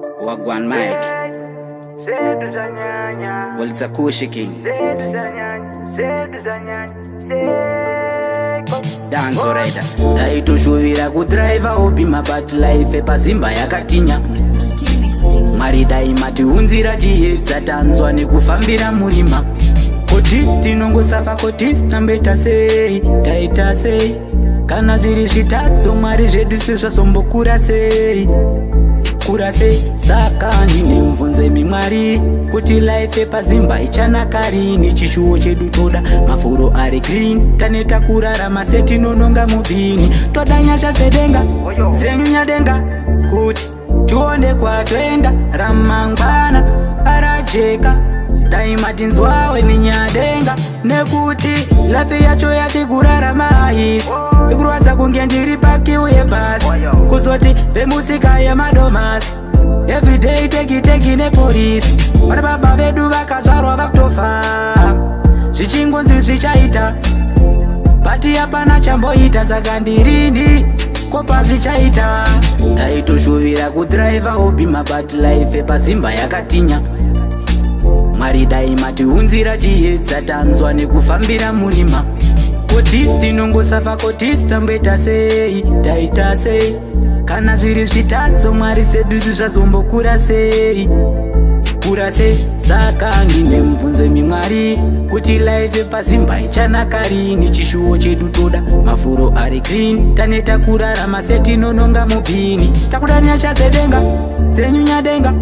Wagwan Mike Walitsakushi King Danzo Rider Taitoshuvira kudriver opima but life pazimba yakatinya Maridai mati unzira chiedza tanzwa nekufambira murima Kodis tinongosafa kodis tambeta sei taita sei kana zviri zvitatu mwari zvedu sezvazombokura sei kura sei saka ndine mvunze mimwari kuti life pazimba ichanaka rini chishuwo chedu toda mafuro ari green taneta kurarama setinononga mubini toda nyasha dzedenga dzenyunyadenga kuti tione kwatoenda ramangwana arajeka daima tinzwawe minyadenga nekuti life yacho yati kurarama isi ikurwadza kunge ndiri pakiuye basi kuzoti vemusika yemadomasi everyday teki nepolisi vana baba vedu vakazvarwa vakutofa zvichingonzi zvichaita bati hapana chamboita saka ndirini kopa zvichaita taitoshuvira kudriver obima but life pazimba yakatinya Maridai mati unzira chiedza tanzwa nekufambira murima Kodis tinongosafa kodis tambeta sei taita sei kana zviri zvitatu mwari sedu zvazombokura sei kura sei saka ndine mvunze mimwari kuti life pazimba ichanaka rini chishuwo chedu toda mafuro ari green taneta kurarama setinononga mubini takuda nyasha dzedenga dzenyunyadenga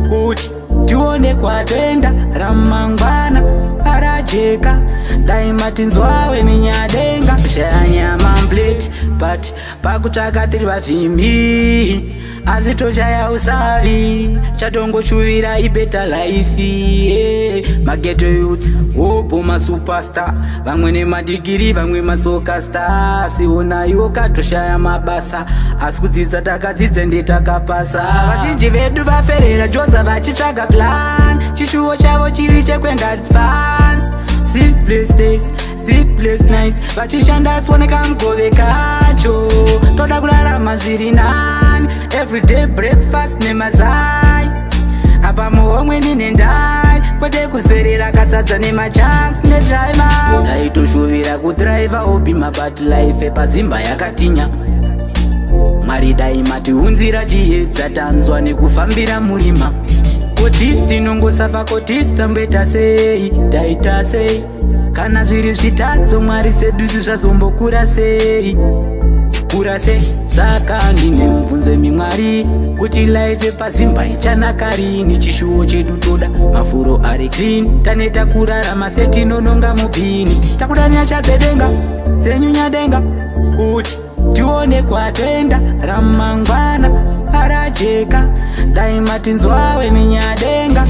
kuti tione kwatoenda ramangwana arajeka daima tinzwawe minyadenga shanyama mplate but pakutsvaka tiri vavhimi asi toshaya usavi chatongoshuvira ibeta life mageto youths hopo masuperstar vamwe nemadigiri vamwe masokastar sionaiwo katoshaya mabasa asi kudzidza takadzidza ndetakapasa vazhinji vedu vaperera joza vachitsvaga plan chishuwo chavo chiri chekwenda advance sleepless days sleepless nights vachishanda sioneka mugove kacho toda kurarama zviri nani everyday breakfast nemazai apa muhomwe ndinendai kwete kuzverera kasadza nemachance nedriver taitoshuvira kudriver obima but life pazimba yakatinya Maridai mati unzira chiedza tanzwa nekufambira murima Kodis tinongosafa kodis tambeta sei taita sei kana zviri zvitatu mwari sedu zvazombokura sei kura sei saka ndine mvunze mimwari kuti life pazimba ichanaka rini chishuwo chedu toda mafuro ari green taneta kurarama setinononga mubini takuda nyasha dzedenga dzenyunyadenga kuti tione kwatoenda ramangwana arajeka daima tinzwawe minyadenga